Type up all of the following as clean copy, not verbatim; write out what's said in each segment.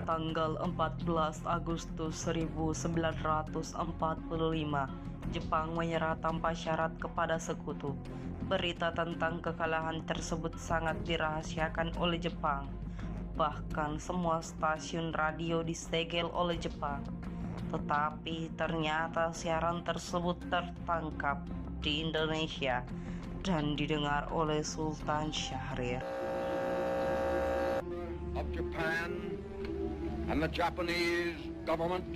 pada tanggal 14 Agustus 1945, Jepang menyerah tanpa syarat kepada sekutu. Berita tentang kekalahan tersebut sangat dirahasiakan oleh Jepang. Bahkan semua stasiun radio disegel oleh Jepang. Tetapi ternyata siaran tersebut tertangkap di Indonesia dan didengar oleh Sultan Syahrir of Japan and the Japanese government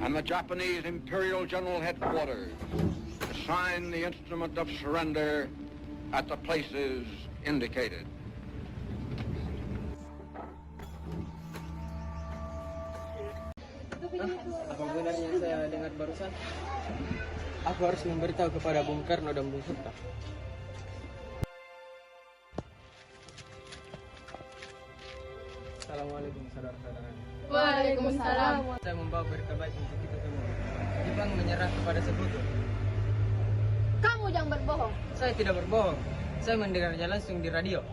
and the Japanese Imperial General Headquarters to sign the instrument of surrender at the places indicated. Apa benarnya saya dengar barusan? Aku harus memberitahu kepada Bung Karno dan Bung Hatta. Assalamualaikum saudara-saudara. Waalaikumsalam. Saya membawa berita baik untuk kita semua. Jepang menyerah kepada sekutu. Kamu jangan berbohong. Saya tidak berbohong. Saya mendengarnya langsung di radio.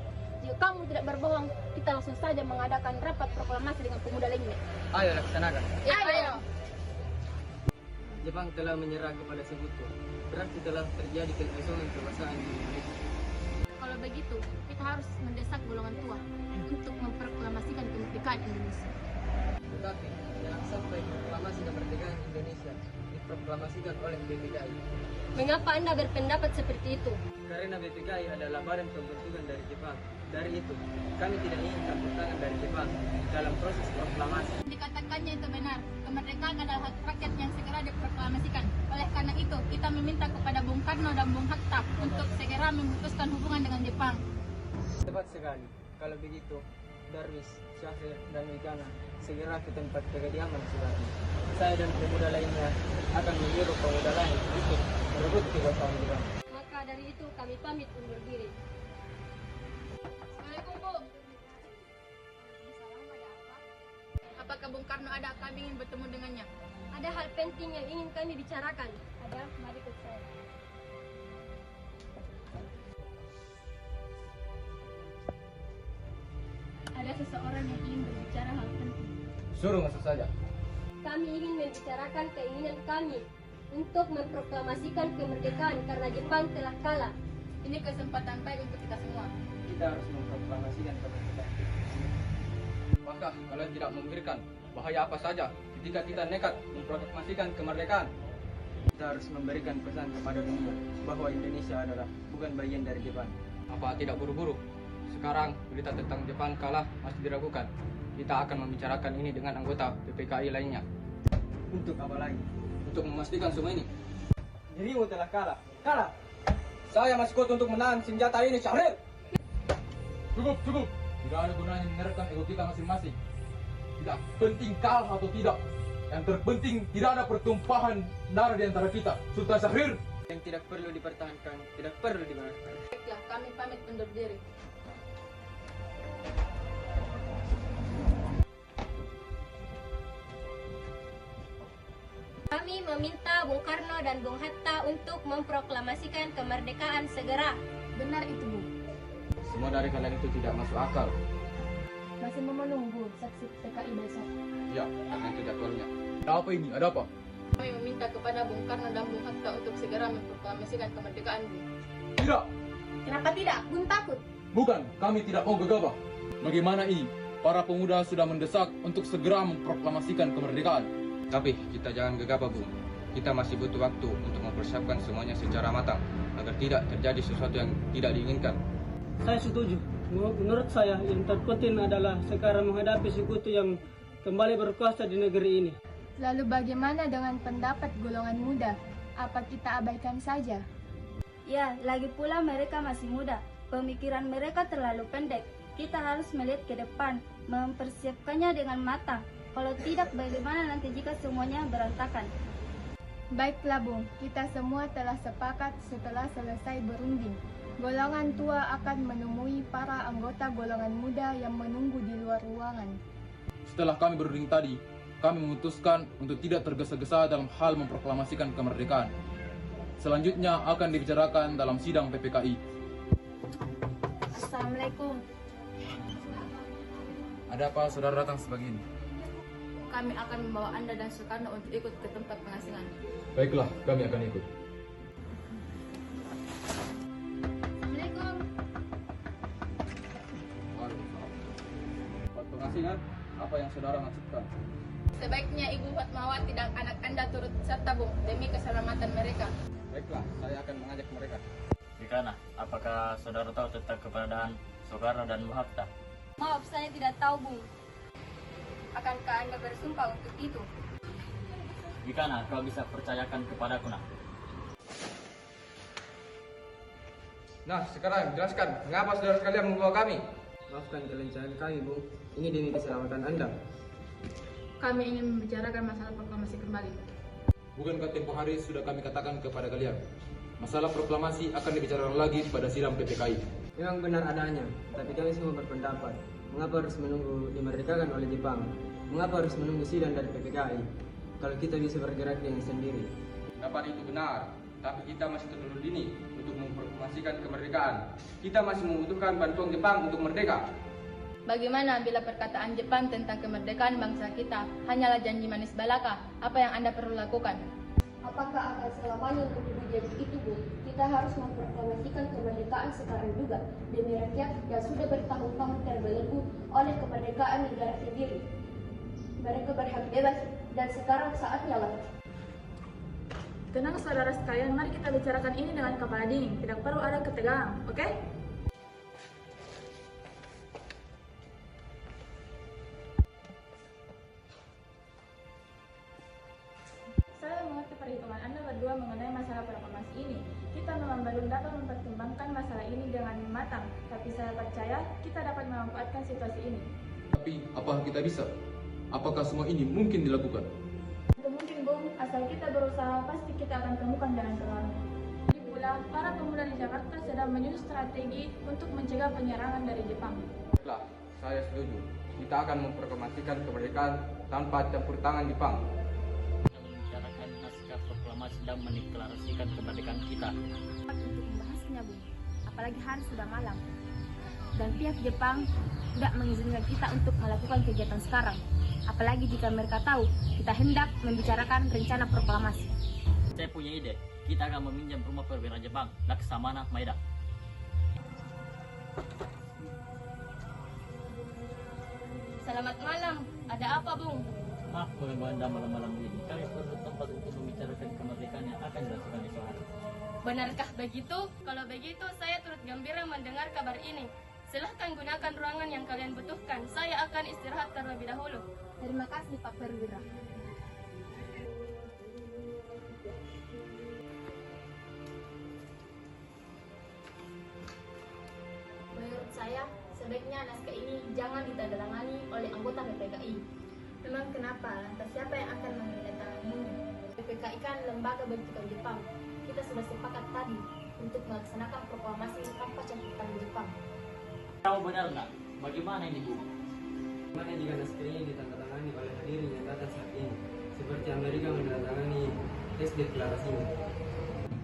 Jika kamu tidak berbohong, kita langsung saja mengadakan rapat proklamasi dengan pemuda lainnya. Ayo laksanakan. Ayo. Jepang telah menyerah kepada sekutu. Berarti telah terjadi kekosongan kekuasaan di Indonesia. Kalau begitu, kita harus mendesak golongan tua untuk memproklamasikan kemerdekaan Indonesia. Tetapi jangan sampai proklamasi kemerdekaan Indonesia diproklamasikan oleh BPKI. Mengapa Anda berpendapat seperti itu? Karena BPKI adalah badan pembentukan dari Jepang. Dari itu, kami tidak ingin campur tangan dari Jepang dalam proses proklamasi. Dikatakannya itu benar. Kemerdekaan adalah hak rakyat yang segera diproklamasikan. Oleh karena itu, kita meminta kepada Bung Karno dan Bung Hatta untuk segera memutuskan hubungan dengan Jepang. Tepat sekali. Kalau begitu, Darwis, Syahrir, dan Wigana segera ke tempat kediaman Soekarno. Saya dan pemuda lainnya akan menyuruh pemuda lain untuk merebut kekuasaan Jepang. Maka dari itu kami pamit undur diri. Assalamualaikum, Bu. Waalaikumsalam, ada apa? Apakah Bung Karno ada? Kami ingin bertemu dengannya. Ada hal penting yang ingin kami bicarakan. Ada, mari ikut saya. Ada seseorang yang ingin berbicara hal penting. Suruh masuk saja. Kami ingin membicarakan keinginan kami untuk memproklamasikan kemerdekaan karena Jepang telah kalah. Ini kesempatan baik untuk kita semua. Kita harus memproklamasikan kemerdekaan. Maka kalian tidak memikirkan bahaya apa saja ketika kita nekat memproklamasikan kemerdekaan. Kita harus memberikan pesan kepada dunia bahwa Indonesia adalah bukan bagian dari Jepang. Apa tidak buru-buru? Sekarang berita tentang Jepang kalah masih diragukan. Kita akan membicarakan ini dengan anggota PPKI lainnya. Untuk apa lagi? Untuk memastikan semua ini. Dirimu telah kalah. Kalah! Saya masih kuat untuk menahan senjata ini, Syahrir! Cukup. Tidak ada gunanya menerapkan ego kita masing-masing. Tidak penting kalah atau tidak. Yang terpenting tidak ada pertumpahan darah di antara kita. Sultan Syahrir. Yang tidak perlu dipertahankan, tidak perlu dimaafkan. Baiklah, kami pamit undur diri. Kami meminta Bung Karno dan Bung Hatta untuk memproklamasikan kemerdekaan segera. Benar itu, Bu. Semua dari kalian itu tidak masuk akal. Masih mau menunggu saksi PKI besok. Ya, karena itu jadwalnya. Ada apa ini? Ada apa? Kami meminta kepada Bung Karno dan Bung Hatta untuk segera memproklamasikan kemerdekaan, Bu. Tidak. Kenapa tidak? Bung takut. Bukan, kami tidak mau gegabah. Bagaimana ini? Para pemuda sudah mendesak untuk segera memproklamasikan kemerdekaan. Tapi kita jangan gegabah, Bu. Kita masih butuh waktu untuk mempersiapkan semuanya secara matang agar tidak terjadi sesuatu yang tidak diinginkan. Saya setuju. Menurut saya yang terpenting adalah sekarang menghadapi sekutu yang kembali berkuasa di negeri ini. Lalu bagaimana dengan pendapat golongan muda? Apa kita abaikan saja? Ya, lagi pula mereka masih muda. Pemikiran mereka terlalu pendek. Kita harus melihat ke depan, mempersiapkannya dengan matang. Kalau tidak, bagaimana nanti jika semuanya berantakan? Baiklah, Bung. Kita semua telah sepakat setelah selesai berunding. Golongan tua akan menemui para anggota golongan muda yang menunggu di luar ruangan. Setelah kami berunding tadi, kami memutuskan untuk tidak tergesa-gesa dalam hal memproklamasikan kemerdekaan. Selanjutnya akan dibicarakan dalam sidang PPKI. Assalamualaikum. Ada apa saudara datang sebegini? Kami akan membawa Anda dan Soekarno untuk ikut ke tempat pengasingan. Baiklah, kami akan ikut. Assalamualaikum. Tempat pengasingan, apa yang saudara maksudkan? Sebaiknya Ibu Fatmawati dan anak Anda turut serta, Bu, demi keselamatan mereka. Baiklah, saya akan mengajak mereka. Dikana, apakah saudara tahu tentang keberadaan Soekarno dan Bung Hatta? Maaf, saya tidak tahu, Bung. Akankah Anda bersumpah untuk itu? Dikana, kau bisa percayakan kepadaku, nak. Nah, sekarang jelaskan, mengapa saudara sekalian membawa kami? Maafkan kelincahan kami, Bung. Ini demi keselamatan Anda. Kami ingin membicarakan masalah proklamasi kembali. Bukankah tempoh hari sudah kami katakan kepada kalian, masalah proklamasi akan dibicarakan lagi pada sidang PPKI. Memang benar adanya, tapi kami semua berpendapat, mengapa harus menunggu dimerdekakan oleh Jepang? Mengapa harus menunggu sidang dari PPKI? Kalau kita bisa bergerak dengan sendiri. Pendapat itu benar, tapi kita masih terlalu dini untuk memproklamasikan kemerdekaan. Kita masih membutuhkan bantuan Jepang untuk merdeka. Bagaimana bila perkataan Jepang tentang kemerdekaan bangsa kita hanyalah janji manis belaka? Apa yang Anda perlu lakukan? Apakah akan selamanya untuk jadi itu, Bu? Kita harus memproklamasikan kemerdekaan sekarang juga demi rakyat yang sudah bertahun-tahun terbelenggu oleh kemerdekaan negara sendiri. Mereka berhak bebas dan sekarang saatnya lah. Tenang saudara sekalian, mari kita bicarakan ini dengan kepala dingin. Tidak perlu ada ketegangan, oke? Saya mengerti perhitungan Anda berdua mengenai masalah proklamasi ini. Kita memang belum dapat mempertimbangkan masalah ini dengan matang, tapi saya percaya kita dapat memanfaatkan situasi ini. Tapi, apa kita bisa? Apakah semua ini mungkin dilakukan? Itu mungkin, Bung. Asal kita berusaha, pasti kita akan temukan jalan keluarnya. Lagi pula, para pemuda di Jakarta sedang menyusun strategi untuk mencegah penyerangan dari Jepang. Baiklah, saya setuju. Kita akan memproklamasikan kemerdekaan tanpa campur tangan Jepang. Membicarakan naskah proklamasi dan mendeklarasikan kemerdekaan kita. Untuk membahasnya, Bung. Apalagi hari sudah malam. Dan pihak Jepang tidak mengizinkan kita untuk melakukan kegiatan sekarang. Apalagi jika mereka tahu kita hendak membicarakan rencana proklamasi. Saya punya ide. Kita akan meminjam rumah perwira Jepang, Laksamana Maeda. Selamat malam. Ada apa, Bung? Maaf mengganggu Anda malam-malam ini. Kami perlu tempat untuk membicarakan kemerdekaan yang akan dilakukan esok hari. Benarkah begitu? Kalau begitu, saya turut gembira mendengar kabar ini. Silahkan gunakan ruangan yang kalian butuhkan. Saya akan istirahat terlebih dahulu. Terima kasih, Pak Perwira. Menurut saya, sebaiknya naskah ini jangan ditandatangani oleh anggota PPKI. Memang kenapa? Lantas siapa yang akan menandatanganinya? PPKI kan lembaga bentukan Jepang. Kita sudah sepakat tadi untuk melaksanakan proklamasi tanpa campuran Jepang. Tahu benar nak? Bagaimana ini, Bu? Bagaimana jika naskah ini ditandatangani oleh hadirin yang datang saat ini, seperti Amerika menandatangani teks deklarasinya?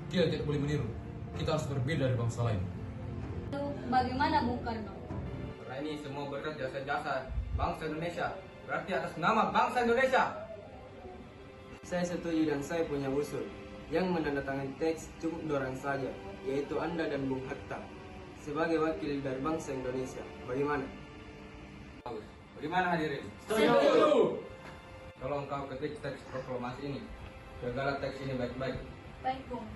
Kita tidak boleh meniru. Kita harus berbeda dari bangsa lain. Bagaimana, Bung Karno? Karena ini semua berkat jasa-jasa bangsa Indonesia. Berarti atas nama bangsa Indonesia. Saya setuju dan saya punya usul. Yang menandatangani teks cukup dorang saja, yaitu Anda dan Bung Hatta, sebagai wakil dari bangsa Indonesia. Bagaimana? Bagus. Bagaimana hadirin? Setuju. Kalau engkau ketik teks proklamasi ini, jagalah teks ini baik-baik. Baik, Bung.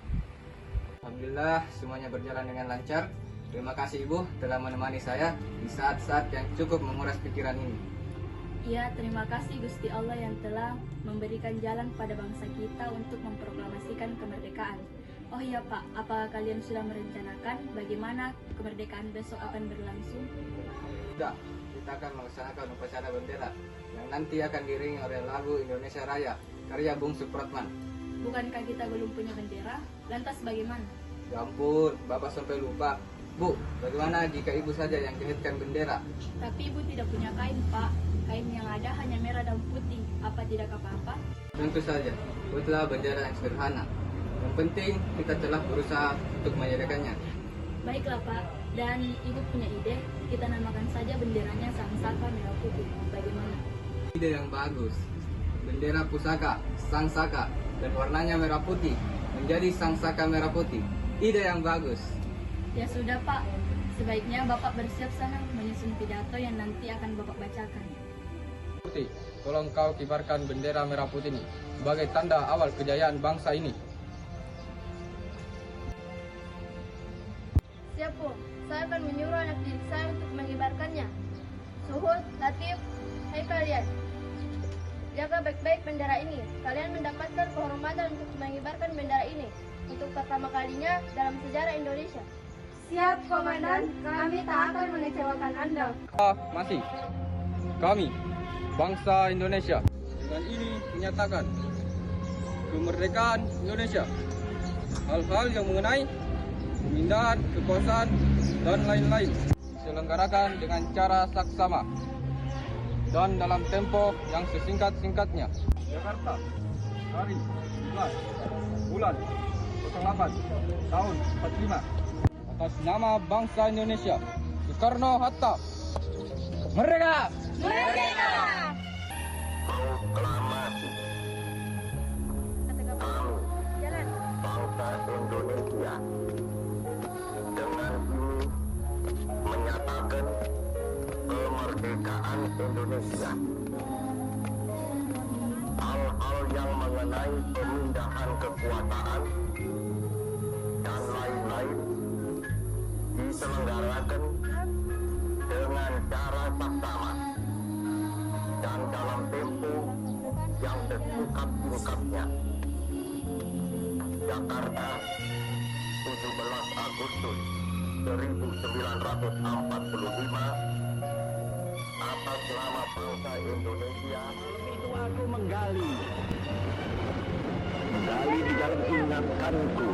Alhamdulillah semuanya berjalan dengan lancar. Terima kasih Ibu telah menemani saya di saat-saat yang cukup menguras pikiran ini. Ya, terima kasih Gusti Allah yang telah memberikan jalan pada bangsa kita untuk memproklamasikan kemerdekaan. Oh iya Pak, apakah kalian sudah merencanakan bagaimana kemerdekaan besok akan berlangsung? Sudah, kita akan melaksanakan upacara bendera yang nanti akan diiringi oleh lagu Indonesia Raya karya Bung Supratman. Bukankah kita belum punya bendera? Lantas bagaimana? Ya ampun, Bapak sampai lupa. Bu, bagaimana jika Ibu saja yang jahitkan bendera? Tapi Ibu tidak punya kain, Pak. Kain yang ada hanya merah dan putih. Apa tidak apa-apa? Tentu saja, buatlah bendera yang sederhana. Yang penting kita telah berusaha untuk menyediakannya. Baiklah Pak, dan Ibu punya ide, kita namakan saja benderanya Sangsaka Merah Putih. Bagaimana? Ide yang bagus. Bendera pusaka, Sangsaka, dan warnanya merah putih menjadi Sangsaka Merah Putih. Ide yang bagus. Ya sudah Pak, sebaiknya Bapak bersiap sana menyusun pidato yang nanti akan Bapak bacakan. Putih, tolong kau kibarkan bendera merah putih ini sebagai tanda awal kejayaan bangsa ini. Siap, Bu. Saya akan menyuruh anak didik saya untuk mengibarkannya. Suhud, Latif, hai kalian. Jaga baik-baik bendera ini. Kalian mendapatkan kehormatan untuk mengibarkan bendera ini untuk pertama kalinya dalam sejarah Indonesia. Siap, Komandan. Kami tak akan mengecewakan Anda. Masih, kami, bangsa Indonesia, dengan ini menyatakan kemerdekaan Indonesia. Hal-hal yang mengenai pemindahan kekuasaan dan lain-lain diselenggarakan dengan cara saksama dan dalam tempo yang sesingkat-singkatnya. Jakarta, hari 11 bulan 08 tahun 45. Atas nama bangsa Indonesia, Soekarno-Hatta. Merdeka! Merdeka! Proklamasi Jalan. bangsa Indonesia dengan ini menyatakan kemerdekaan Indonesia. Hal-hal yang mengenai pemindahan kekuasaan dan lain-lain diselenggarakan dengan cara saksama dan dalam tempo yang sesingkat-singkatnya. Jakarta, 17 Agustus 1945, atas nama bangsa Indonesia. Itu aku menggali di dalam ingatanku.